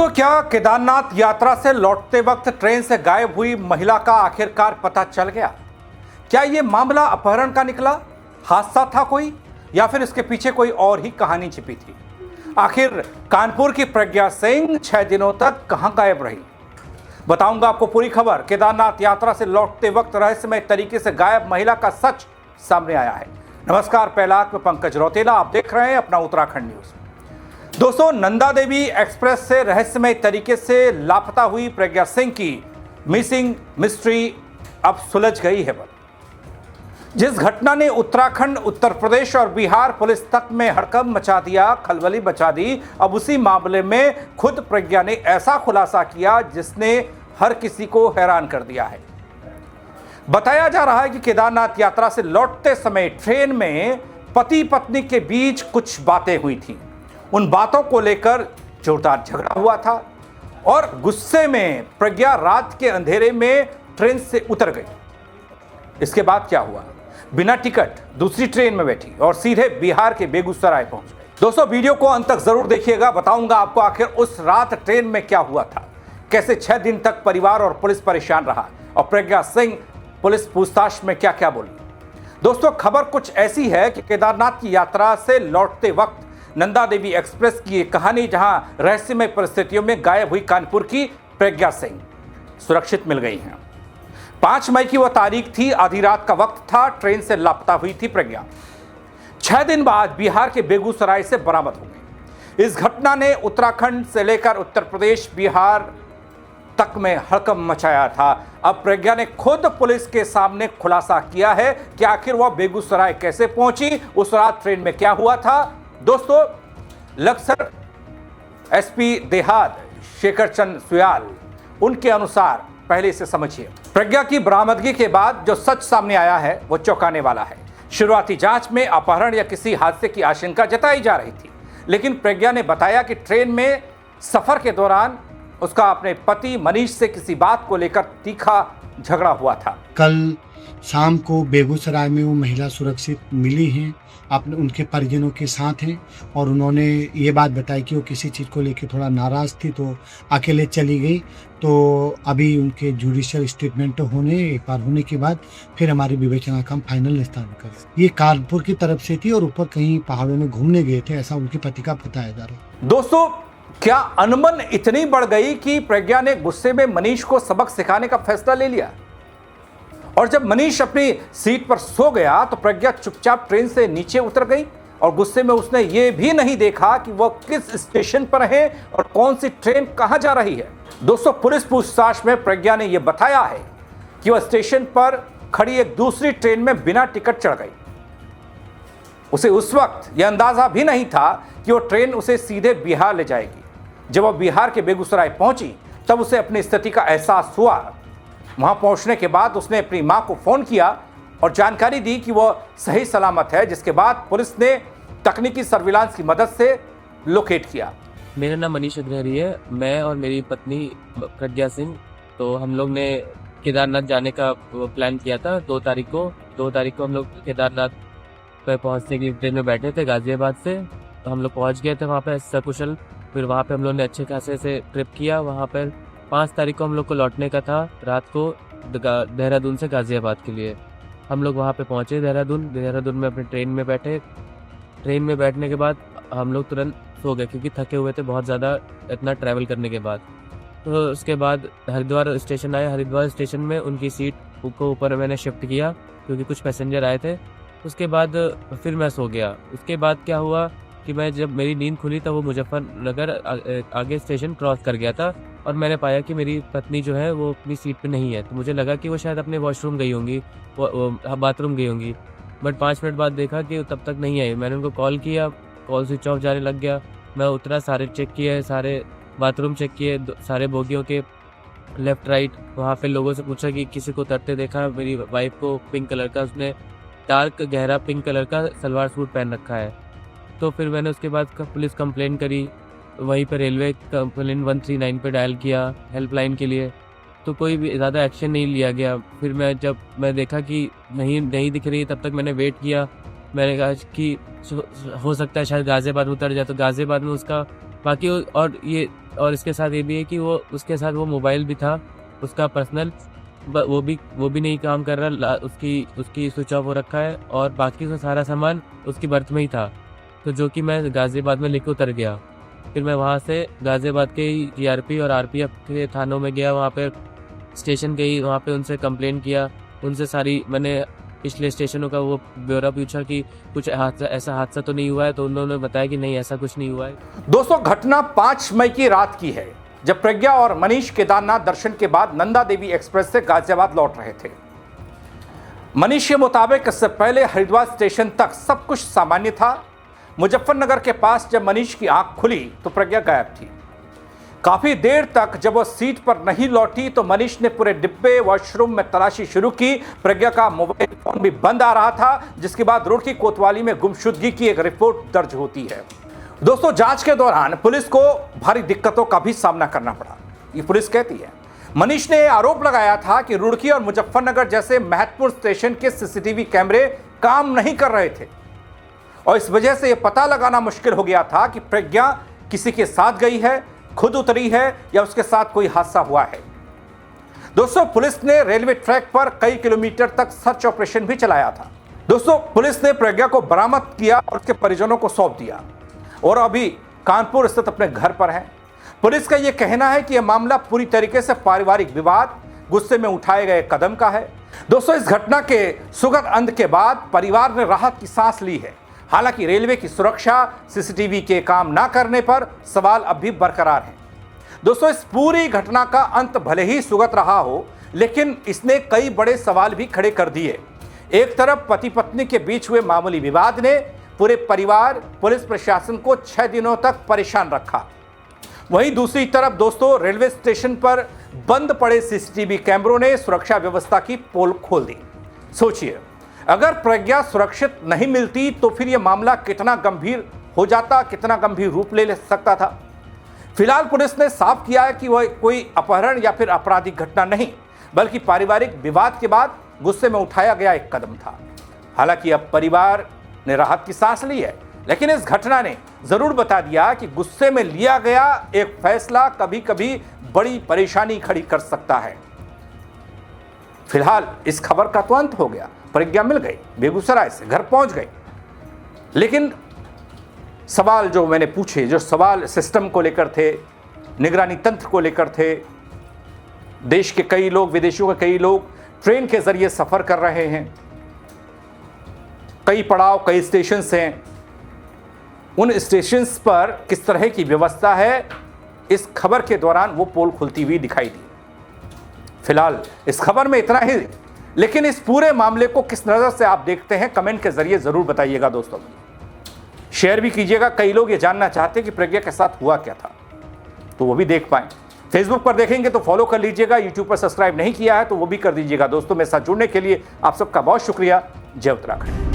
दोस्तों, क्या केदारनाथ यात्रा से लौटते वक्त ट्रेन से गायब हुई महिला का आखिरकार पता चल गया? क्या यह मामला अपहरण का निकला, हादसा था कोई, या फिर इसके पीछे कोई और ही कहानी छिपी थी? आखिर कानपुर की प्रज्ञा सिंह 6 दिनों तक कहां गायब रही? बताऊंगा आपको पूरी खबर। केदारनाथ यात्रा से लौटते वक्त रहस्यमय तरीके से गायब महिला का सच सामने आया है। नमस्कार, पहलाक में पंकज रौतेला, आप देख रहे हैं अपना उत्तराखंड न्यूज। दोस्तों, नंदा देवी एक्सप्रेस से रहस्यमय तरीके से लापता हुई प्रज्ञा सिंह की मिसिंग मिस्ट्री अब सुलझ गई है। जिस घटना ने उत्तराखंड, उत्तर प्रदेश और बिहार पुलिस तक में हड़कंप मचा दिया, खलबली मचा दी, अब उसी मामले में खुद प्रज्ञा ने ऐसा खुलासा किया जिसने हर किसी को हैरान कर दिया है। बताया जा रहा है कि केदारनाथ यात्रा से लौटते समय ट्रेन में पति पत्नी के बीच कुछ बातें हुई थी। उन बातों को लेकर जोरदार झगड़ा हुआ था और गुस्से में प्रज्ञा रात के अंधेरे में ट्रेन से उतर गई। इसके बाद क्या हुआ? बिना टिकट दूसरी ट्रेन में बैठी और सीधे बिहार के बेगूसराय पहुंच गई। दोस्तों, वीडियो को अंत तक जरूर देखिएगा। बताऊंगा आपको आखिर उस रात ट्रेन में क्या हुआ था, कैसे 6 दिन तक परिवार और पुलिस परेशान रहा और प्रज्ञा सिंह पुलिस पूछताछ में क्या क्या बोली। दोस्तों, खबर कुछ ऐसी है कि केदारनाथ की यात्रा से लौटते वक्त नंदा देवी एक्सप्रेस की एक कहानी, जहां रहस्यमय परिस्थितियों में गायब हुई कानपुर की प्रज्ञा सिंह सुरक्षित मिल गई हैं। 5 मई की वह तारीख थी, आधी रात का वक्त था। ट्रेन से लापता हुई थी प्रज्ञा। 6 दिन बाद बिहार के बेगूसराय से बरामद हो गई। इस घटना ने उत्तराखंड से लेकर उत्तर प्रदेश, बिहार तक में हड़कंप मचाया था। अब प्रज्ञा ने खुद पुलिस के सामने खुलासा किया है कि आखिर वह बेगूसराय कैसे पहुंची, उस रात ट्रेन में क्या हुआ था। दोस्तों, लक्सर एसपी देहात शेखर चंद सुयाल, उनके अनुसार पहले इसे समझिए। प्रज्ञा की बरामदगी के बाद जो सच सामने आया है वो चौंकाने वाला है। शुरुआती जांच में अपहरण या किसी हादसे की आशंका जताई जा रही थी, लेकिन प्रज्ञा ने बताया कि ट्रेन में सफर के दौरान उसका अपने पति मनीष से किसी बात को लेकर तीखा झगड़ा हुआ था। कल शाम को बेगूसराय में वो महिला सुरक्षित मिली हैं, अपने उनके परिजनों के साथ हैं, और उन्होंने ये बात बताई कि वो किसी चीज़ को लेकर थोड़ा नाराज़ थी तो अकेले चली गई। तो अभी उनके जुडिशियल स्टेटमेंट एक बार होने के बाद फिर हमारी विवेचना का हम फाइनल निस्तारण कर। ये कानपुर की तरफ से थी और ऊपर कहीं पहाड़ों में घूमने गए थे, ऐसा उनके पति का बताया जा रहा है। दोस्तों, क्या अनबन इतनी बढ़ गई कि प्रज्ञा ने गुस्से में मनीष को सबक सिखाने का फैसला ले लिया? और जब मनीष अपनी सीट पर सो गया तो प्रज्ञा चुपचाप ट्रेन से नीचे उतर गई और गुस्से में उसने ये भी नहीं देखा कि वह किस स्टेशन पर है और कौन सी ट्रेन कहां जा रही है। दोस्तों, पुलिस पूछताछ में प्रज्ञा ने यह बताया है कि वह स्टेशन पर खड़ी एक दूसरी ट्रेन में बिना टिकट चढ़ गई। उसे उस वक्त यह अंदाजा भी नहीं था कि वह ट्रेन उसे सीधे बिहार ले जाएगी। जब वह बिहार के बेगूसराय पहुंची तब उसे अपनी स्थिति का एहसास हुआ। वहां पहुंचने के बाद उसने अपनी मां को फोन किया और जानकारी दी कि वह सही सलामत है, जिसके बाद पुलिस ने तकनीकी सर्विलांस की मदद से लोकेट किया। मेरा नाम मनीष अग्रहरी है। मैं और मेरी पत्नी प्रज्ञा सिंह, तो हम लोग ने केदारनाथ जाने का प्लान किया था 2 तारीख को। 2 तारीख को हम लोग केदारनाथ पर पहुंचने के लिए ट्रेन में बैठे थे गाजियाबाद से। तो हम लोग पहुंच गए थे वहाँ पर सकुशल। फिर वहाँ पे हम लोग ने अच्छे खासे से ट्रिप किया। वहाँ पर 5 तारीख को हम लोग को लौटने का था, रात को देहरादून से गाजियाबाद के लिए। हम लोग वहाँ पे पहुँचे देहरादून में अपने ट्रेन में बैठे। ट्रेन में बैठने के बाद हम लोग तुरंत सो गए क्योंकि थके हुए थे बहुत ज़्यादा इतना ट्रैवल करने के बाद। तो उसके बाद हरिद्वार स्टेशन आए। हरिद्वार स्टेशन में उनकी सीट को ऊपर मैंने शिफ्ट किया क्योंकि कुछ पैसेंजर आए थे। उसके बाद फिर मैं सो गया। उसके बाद क्या हुआ कि मैं जब मेरी नींद खुली तब वो मुजफ्फरनगर आगे स्टेशन क्रॉस कर गया था और मैंने पाया कि मेरी पत्नी जो है वो अपनी सीट पे नहीं है। तो मुझे लगा कि वो शायद अपने वॉशरूम गई होंगी, बाथरूम गई होंगी। बट 5 मिनट बाद देखा कि वो तब तक नहीं आई। मैंने उनको कॉल किया, कॉल स्विच ऑफ जाने लग गया। मैं उतरा, सारे चेक किए, सारे बाथरूम चेक किए, सारे बोगियों के लेफ़्ट राइट। वहाँ पे लोगों से पूछा कि किसी को उतरते देखा। मेरी वाइफ को पिंक कलर का, उसने डार्क गहरा पिंक कलर का सलवार सूट पहन रखा है। तो फिर मैंने उसके बाद पुलिस कंप्लेंट करी। वहीं पर रेलवे कंप्लेंट 139 पे डायल किया हेल्पलाइन के लिए, तो कोई भी ज़्यादा एक्शन नहीं लिया गया। फिर जब मैं देखा कि नहीं दिख रही, तब तक मैंने वेट किया। मैंने कहा कि हो सकता है शायद गाज़ियाबाद में उतर जाए, तो गाज़ियाबाद में उसका बाकी और इसके साथ ये भी है कि वो उसके साथ वो मोबाइल भी था उसका पर्सनल, वो भी नहीं काम कर रहा, उसकी स्विच ऑफ हो रखा है, और बाकी का सारा सामान उसकी बर्थ में ही था। तो जो कि मैं गाज़ियाबाद में लेके उतर गया। फिर मैं वहाँ से गाज़ियाबाद के जीआरपी और आरपीएफ के थानों में गया, वहाँ पे स्टेशन गई, वहाँ पे उनसे कंप्लेंट किया, उनसे सारी मैंने पिछले स्टेशनों का वो ब्यौरा पूछा कि कुछ ऐसा हादसा तो नहीं हुआ है, तो उन्होंने बताया कि नहीं ऐसा कुछ नहीं हुआ है। दोस्तों, घटना 5 मई की रात की है, जब प्रज्ञा और मनीष केदारनाथ दर्शन के बाद नंदा देवी एक्सप्रेस से गाजियाबाद लौट रहे थे। मनीष के मुताबिक इससे पहले हरिद्वार स्टेशन तक सब कुछ सामान्य था। मुजफ्फरनगर के पास जब मनीष की आंख खुली तो प्रज्ञा गायब थी। काफी देर तक जब वो सीट पर नहीं लौटी तो मनीष ने पूरे डिब्बे वॉशरूम में तलाशी शुरू की। प्रज्ञा का मोबाइल फोन भी बंद आ रहा था, जिसके बाद रुड़की कोतवाली में गुमशुदगी की एक रिपोर्ट दर्ज होती है। दोस्तों, जांच के दौरान पुलिस को भारी दिक्कतों का भी सामना करना पड़ा। ये पुलिस कहती है मनीष ने आरोप लगाया था कि रुड़की और मुजफ्फरनगर जैसे महत्वपूर्ण स्टेशन के सीसीटीवी कैमरे काम नहीं कर रहे थे, और इस वजह से यह पता लगाना मुश्किल हो गया था कि प्रज्ञा किसी के साथ गई है, खुद उतरी है, या उसके साथ कोई हादसा हुआ है। दोस्तों, पुलिस ने रेलवे ट्रैक पर कई किलोमीटर तक सर्च ऑपरेशन भी चलाया था। दोस्तों, पुलिस ने प्रज्ञा को बरामद किया और उसके परिजनों को सौंप दिया, और अभी कानपुर स्थित अपने घर पर है। पुलिस का यह कहना है कि यह मामला पूरी तरीके से पारिवारिक विवाद, गुस्से में उठाए गए कदम का है। दोस्तों, इस घटना के सुखद अंत के बाद परिवार ने राहत की सांस ली है। हालांकि रेलवे की सुरक्षा, सीसीटीवी के काम ना करने पर सवाल अब भी बरकरार हैं। दोस्तों, इस पूरी घटना का अंत भले ही सुगत रहा हो, लेकिन इसने कई बड़े सवाल भी खड़े कर दिए। एक तरफ पति पत्नी के बीच हुए मामूली विवाद ने पूरे परिवार, पुलिस प्रशासन को 6 दिनों तक परेशान रखा। वहीं दूसरी तरफ दोस्तों, रेलवे स्टेशन पर बंद पड़े सीसीटीवी कैमरों ने सुरक्षा व्यवस्था की पोल खोल दी। सोचिए, अगर प्रज्ञा सुरक्षित नहीं मिलती तो फिर यह मामला कितना गंभीर हो जाता, कितना गंभीर रूप ले सकता था। फिलहाल पुलिस ने साफ किया है कि वह कोई अपहरण या फिर आपराधिक घटना नहीं, बल्कि पारिवारिक विवाद के बाद गुस्से में उठाया गया एक कदम था। हालांकि अब परिवार ने राहत की सांस ली है, लेकिन इस घटना ने जरूर बता दिया कि गुस्से में लिया गया एक फैसला कभी कभी बड़ी परेशानी खड़ी कर सकता है। फिलहाल इस खबर का तो अंत हो गया, प्रज्ञा मिल गई, बेगूसराय से घर पहुंच गई। लेकिन सवाल जो मैंने पूछे, जो सवाल सिस्टम को लेकर थे, निगरानी तंत्र को लेकर थे, देश के कई लोग, विदेशों के कई लोग ट्रेन के जरिए सफर कर रहे हैं, कई पड़ाव, कई स्टेशन हैं, उन स्टेशंस पर किस तरह की व्यवस्था है, इस खबर के दौरान वो पोल खुलती हुई दिखाई दी। फिलहाल इस खबर में इतना ही, लेकिन इस पूरे मामले को किस नज़र से आप देखते हैं, कमेंट के जरिए ज़रूर बताइएगा। दोस्तों, शेयर भी कीजिएगा। कई लोग ये जानना चाहते हैं कि प्रज्ञा के साथ हुआ क्या था, तो वो भी देख पाएं। फेसबुक पर देखेंगे तो फॉलो कर लीजिएगा, यूट्यूब पर सब्सक्राइब नहीं किया है तो वो भी कर दीजिएगा। दोस्तों, मेरे साथ जुड़ने के लिए आप सबका बहुत शुक्रिया। जय उत्तराखंड।